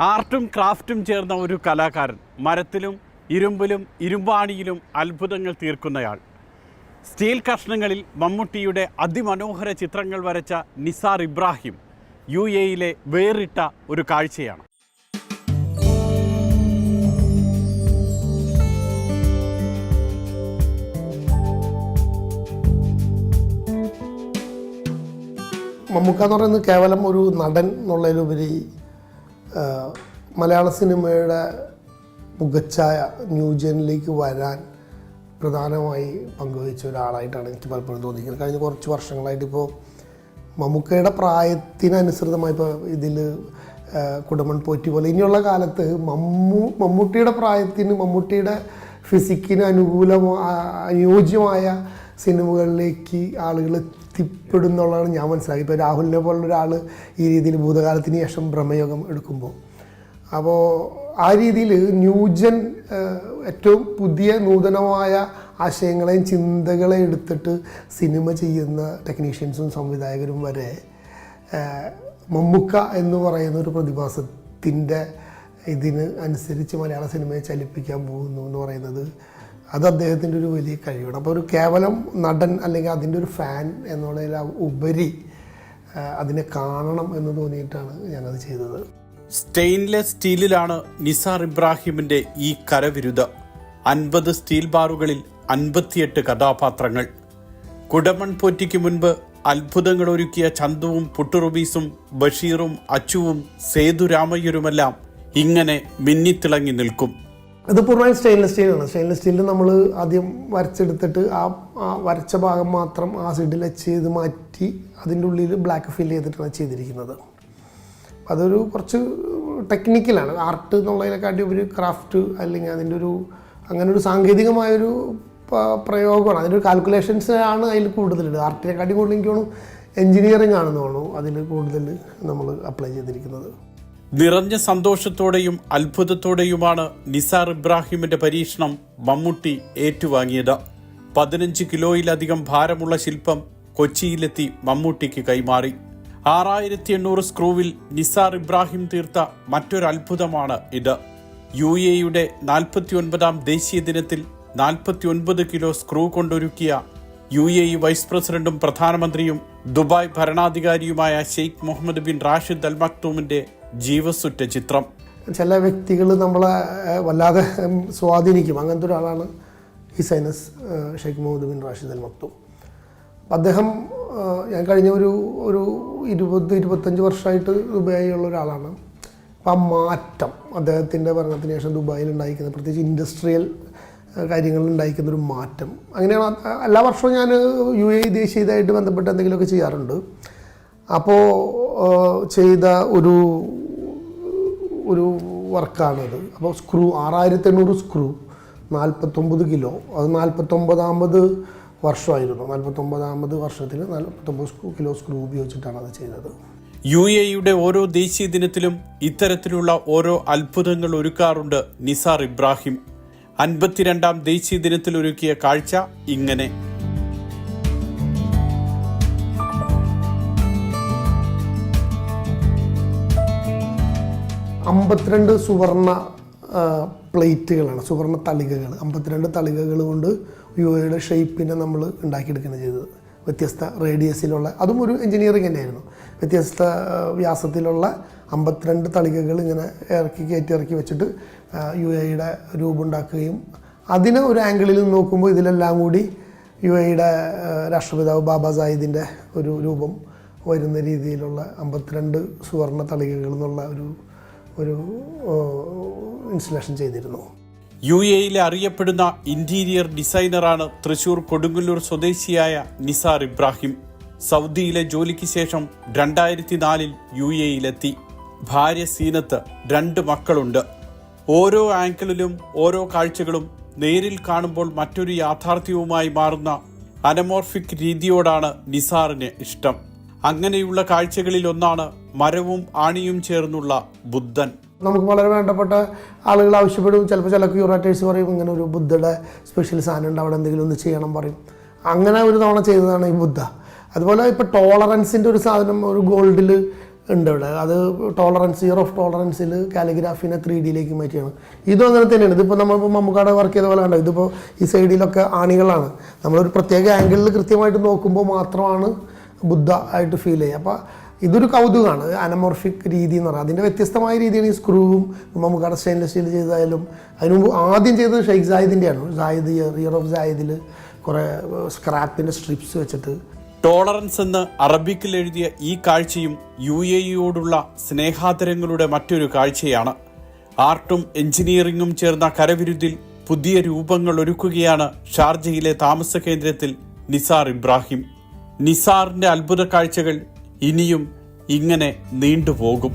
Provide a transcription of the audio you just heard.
ആർട്ടും ക്രാഫ്റ്റും ചേർന്ന ഒരു കലാകാരൻ, മരത്തിലും ഇരുമ്പിലും ഇരുമ്പാണിയിലും അത്ഭുതങ്ങൾ തീർക്കുന്നയാൾ. സ്റ്റീൽ കഷ്ണങ്ങളിൽ മമ്മൂട്ടിയുടെ അതിമനോഹര ചിത്രങ്ങൾ വരച്ച നിസാർ ഇബ്രാഹിം UAE-യിലെ വേറിട്ട ഒരു കാഴ്ചയാണ്. മമ്മൂക്ക എന്ന് പറയുന്നത് കേവലം ഒരു നടൻ എന്നുള്ളതിലുപരി മലയാള സിനിമയുടെ മുഖച്ഛായ ന്യൂജനിലേക്ക് വരാൻ പ്രധാനമായി പങ്കുവച്ച ഒരാളായിട്ടാണ് എനിക്ക് പലപ്പോഴും തോന്നിക്കുന്നത്. കഴിഞ്ഞ കുറച്ച് വർഷങ്ങളായിട്ട് ഇപ്പോൾ മമ്മൂക്കയുടെ പ്രായത്തിനനുസൃതമായി ഇപ്പോൾ ഇതിൽ കുടമൺ പോറ്റി പോലെ ഇനിയുള്ള കാലത്ത് മമ്മൂട്ടിയുടെ പ്രായത്തിന് മമ്മൂട്ടിയുടെ ഫിസിക്കിന് അനുയോജ്യമായ സിനിമകളിലേക്ക് ആളുകൾ എത്തിപ്പെടുന്നുള്ളതാണ് ഞാൻ മനസ്സിലാക്കി. ഇപ്പോൾ രാഹുലിനെ പോലുള്ള ഒരാൾ ഈ രീതിയിൽ ഭൂതകാലത്തിന് ശേഷം ബ്രഹ്മയോഗം എടുക്കുമ്പോൾ, അപ്പോൾ ആ രീതിയിൽ ന്യൂജൻ ഏറ്റവും പുതിയ നൂതനമായ ആശയങ്ങളെയും ചിന്തകളെയും എടുത്തിട്ട് സിനിമ ചെയ്യുന്ന ടെക്നീഷ്യൻസും സംവിധായകരും വരെ മമ്മൂക്ക എന്ന് പറയുന്ന ഒരു പ്രതിഭാസത്തിൻ്റെ ഇതിന് അനുസരിച്ച് മലയാള സിനിമയെ ചലിപ്പിക്കാൻ പോകുന്നു എന്ന് പറയുന്നത് അത് അദ്ദേഹത്തിൻ്റെ ഒരു വലിയ കഴിവാണ്. അപ്പോൾ ഒരു കേവലം നടൻ അല്ലെങ്കിൽ അതിൻ്റെ ഒരു ഫാൻ എന്നുള്ളതിൽ ഉപരി അതിനെ കാണണം എന്ന് തോന്നിയിട്ടാണ് ഞാനത് ചെയ്തത്. സ്റ്റെയിൻലെസ് സ്റ്റീലിലാണ് നിസാർ ഇബ്രാഹിമിൻ്റെ ഈ കരവിരുത്. 50 സ്റ്റീൽ ബാറുകളിൽ 58 കഥാപാത്രങ്ങൾ. കുടമൺ പോറ്റിക്ക് മുൻപ് അത്ഭുതങ്ങൾ ഒരുക്കിയ ചന്തുവും പുട്ടുറുബീസും ബഷീറും അച്ചുവും സേതുരാമയ്യരുമെല്ലാം ഇങ്ങനെ മിന്നിത്തിളങ്ങി നിൽക്കും. ഇത് പൂർണ്ണമായും സ്റ്റെയിൻലെസ് സ്റ്റീലാണ്. സ്റ്റെയിൻലെസ് സ്റ്റീലിൽ നമ്മൾ ആദ്യം വരച്ചെടുത്തിട്ട് ആ വരച്ച ഭാഗം മാത്രം ആസിഡിൽ ചെയ്ത് മാറ്റി അതിൻ്റെ ഉള്ളിൽ ബ്ലാക്ക് ഫിൽ ചെയ്തിട്ടാണ് ചെയ്തിരിക്കുന്നത്. അതൊരു കുറച്ച് ടെക്നിക്കലാണ്. ആർട്ട് എന്നുള്ളതിനെക്കാട്ടി ഒരു ക്രാഫ്റ്റ് അല്ലെങ്കിൽ അതിൻ്റെ ഒരു അങ്ങനെ ഒരു സാങ്കേതികമായൊരു പ്രയോഗമാണ്. അതിൻ്റെ ഒരു കാൽക്കുലേഷൻസാണ് അതിൽ കൂടുതലുണ്ട്. ആർട്ടിനെക്കാട്ടി കൂടുതൽ എനിക്ക് തോന്നുന്നു എൻജിനീയറിംഗ് ആണെന്ന് തോന്നുന്നു അതിൽ കൂടുതൽ നമ്മൾ അപ്ലൈ ചെയ്തിരിക്കുന്നത്. നിറഞ്ഞ സന്തോഷത്തോടെയും അത്ഭുതത്തോടെയുമാണ് നിസാർ ഇബ്രാഹിമിന്റെ പരീക്ഷണം മമ്മൂട്ടി ഏറ്റുവാങ്ങിയത്. 15 കിലോയിലധികം ഭാരമുള്ള ശില്പം കൊച്ചിയിലെത്തി മമ്മൂട്ടിക്ക് കൈമാറി. 6800 സ്ക്രൂവിൽ നിസാർ ഇബ്രാഹിം തീർത്ത മറ്റൊരത്ഭുതമാണ് ഇത്. UAE-യുടെ 49ാം ദേശീയ ദിനത്തിൽ 49 കിലോ സ്ക്രൂ കൊണ്ടൊരുക്കിയ UAE വൈസ് പ്രസിഡന്റും പ്രധാനമന്ത്രിയും ദുബായ് ഭരണാധികാരിയുമായ Sheikh Mohammed bin Rashid Al മക്തൂമിന്റെ ജീവസുറ്റ ചിത്രം. ചില വ്യക്തികൾ നമ്മളെ വല്ലാതെ സ്വാധീനിക്കും. അങ്ങനത്തെ ഒരാളാണ് His Highness Sheikh Mohammed bin Rashid Al Maktoum. അദ്ദേഹം ഞാൻ കഴിഞ്ഞ ഒരു 20-25 വർഷമായിട്ട് ദുബായിലുള്ള ഒരാളാണ്. അപ്പം ആ മാറ്റം അദ്ദേഹത്തിൻ്റെ ഭരണത്തിന് ശേഷം ദുബായിൽ ഉണ്ടായിരിക്കുന്നത്, പ്രത്യേകിച്ച് ഇൻഡസ്ട്രിയൽ കാര്യങ്ങളിൽ ഉണ്ടായിരിക്കുന്നൊരു മാറ്റം, അങ്ങനെയാണ്. എല്ലാ വർഷവും ഞാൻ UAE ദേശീയതായിട്ട് ബന്ധപ്പെട്ട് എന്തെങ്കിലുമൊക്കെ ചെയ്യാറുണ്ട്. അപ്പോൾ ചെയ്ത ഒരു വർക്കാണത്. അപ്പോൾ സ്ക്രൂ 6800 സ്ക്രൂ 49 കിലോ. അത് 49ാമത് വർഷമായിരുന്നു. 49ാമത് വർഷത്തിൽ 49 കിലോ സ്ക്രൂ ഉപയോഗിച്ചിട്ടാണ് അത് ചെയ്തത്. UAE-യുടെ ഓരോ ദേശീയ ദിനത്തിലും ഇത്തരത്തിലുള്ള ഓരോ അത്ഭുതങ്ങൾ ഒരുക്കാറുണ്ട് നിസാർ ഇബ്രാഹിം. 52ാം ദേശീയ ദിനത്തിൽ ഒരുക്കിയ കാഴ്ച ഇങ്ങനെ. അമ്പത്തിരണ്ട് സുവർണ പ്ലേറ്റുകളാണ്, സുവർണ തളികകൾ. 52 തളികകൾ കൊണ്ട് UAE-യുടെ ഷേപ്പിനെ നമ്മൾ ഉണ്ടാക്കിയെടുക്കുകയാണ് ചെയ്തത്. വ്യത്യസ്ത റേഡിയസിലുള്ള, അതും ഒരു എൻജിനീയറിംഗ് തന്നെയായിരുന്നു. വ്യത്യസ്ത വ്യാസത്തിലുള്ള 52 തളികകൾ ഇങ്ങനെ ഇറക്കി വെച്ചിട്ട് UAE-യുടെ രൂപം ഉണ്ടാക്കുകയും അതിന് ഒരു ആംഗിളിൽ നോക്കുമ്പോൾ ഇതിലെല്ലാം കൂടി UAE-യുടെ രാഷ്ട്രപിതാവ് ബാബ സായിദിൻ്റെ ഒരു രൂപം വരുന്ന രീതിയിലുള്ള 52 സുവർണ തളികകൾ എന്നുള്ള ഒരു ഇൻസ്റ്റലേഷൻ ചെയ്തിരുന്നു. UAE-ലെ അറിയപ്പെടുന്ന ഇന്റീരിയർ ഡിസൈനറാണ് തൃശൂർ കൊടുങ്ങല്ലൂർ സ്വദേശിയായ നിസാർ ഇബ്രാഹിം. സൗദിയിലെ ജോലിക്ക് ശേഷം 2004-ൽ UAE-ലെത്തി. ഭാര്യ സീനത്ത്, 2 മക്കളുണ്ട്. ഓരോ ആംഗിളിലും ഓരോ കാഴ്ചകളും നേരിൽ കാണുമ്പോൾ മറ്റൊരു യാഥാർത്ഥ്യവുമായി മാറുന്ന അനമോർഫിക് രീതിയോടാണ് നിസാറിന് ഇഷ്ടം. അങ്ങനെയുള്ള കാഴ്ചകളിൽ ഒന്നാണ് മരവും ആണിയും ചേർന്നുള്ള ബുദ്ധൻ. നമുക്ക് വളരെ വേണ്ടപ്പെട്ട ആളുകൾ ആവശ്യപ്പെടും. ചിലപ്പോൾ ചില ക്യൂറേറ്റേഴ്സ് പറയും ഇങ്ങനെ ഒരു ബുദ്ധയുടെ സ്പെഷ്യൽ സാധനം ഉണ്ട്, അവിടെ എന്തെങ്കിലും ഒന്ന് ചെയ്യണം പറയും. അങ്ങനെ ഒരു തവണ ചെയ്തതാണ് ഈ ബുദ്ധ. അതുപോലെ ഇപ്പോൾ ടോളറൻസിൻ്റെ ഒരു സാധനം ഒരു ഗോൾഡിൽ ഉണ്ട് ഇവിടെ. അത് ടോളറൻസ്, ഇയർ ഓഫ് ടോളറൻസിൽ കാലിഗ്രാഫിനെ 3D മാറ്റിയാണ്. ഇതും അങ്ങനെ തന്നെയാണ്. ഇതിപ്പോൾ നമ്മളിപ്പോൾ മമ്മൂക്കാടെ വർക്ക് ചെയ്ത പോലെ കണ്ടോ, ഇതിപ്പോൾ ഈ സൈഡിലൊക്കെ ആണികളാണ്. നമ്മളൊരു പ്രത്യേക ആംഗിളിൽ കൃത്യമായിട്ട് നോക്കുമ്പോൾ മാത്രമാണ് ബുദ്ധ ആയിട്ട് ഫീൽ ചെയ്യുക. അപ്പോൾ ഇതൊരു കൗതുകമാണ്, അനമോർഫിക് രീതി എന്ന് പറയുന്നത്. അതിൻ്റെ വ്യത്യസ്തമായ രീതിയാണ് ഈ സ്ക്രൂവും മമ്മൂക്കാടെ സ്റ്റെയിൻലെസ് സ്റ്റീൽ ചെയ്തായാലും. അതിനു മുമ്പ് ആദ്യം ചെയ്തത് ഷെയ്ഖ് സായിദിൻ്റെയാണ്. സായിദ് ഇയർ ഓഫ് സായിദിൽ കുറേ സ്ക്രാപ്പിൻ്റെ സ്ട്രിപ്സ് വെച്ചിട്ട്. ടോളറൻസ് എന്ന് അറബിക്കിൽ എഴുതിയ ഈ കാഴ്ചയും UAE-യോടുള്ള സ്നേഹാദരങ്ങളുടെ മറ്റൊരു കാഴ്ചയാണ്. ആർട്ടും എഞ്ചിനീയറിംഗും ചേർന്ന കരവിരുതിൽ പുതിയ രൂപങ്ങൾ ഒരുക്കുകയാണ് ഷാർജയിലെ താമസ കേന്ദ്രത്തിൽ നിസാർ ഇബ്രാഹിം. നിസാറിന്റെ അത്ഭുത കാഴ്ചകൾ ഇനിയും ഇങ്ങനെ നീണ്ടുപോകും.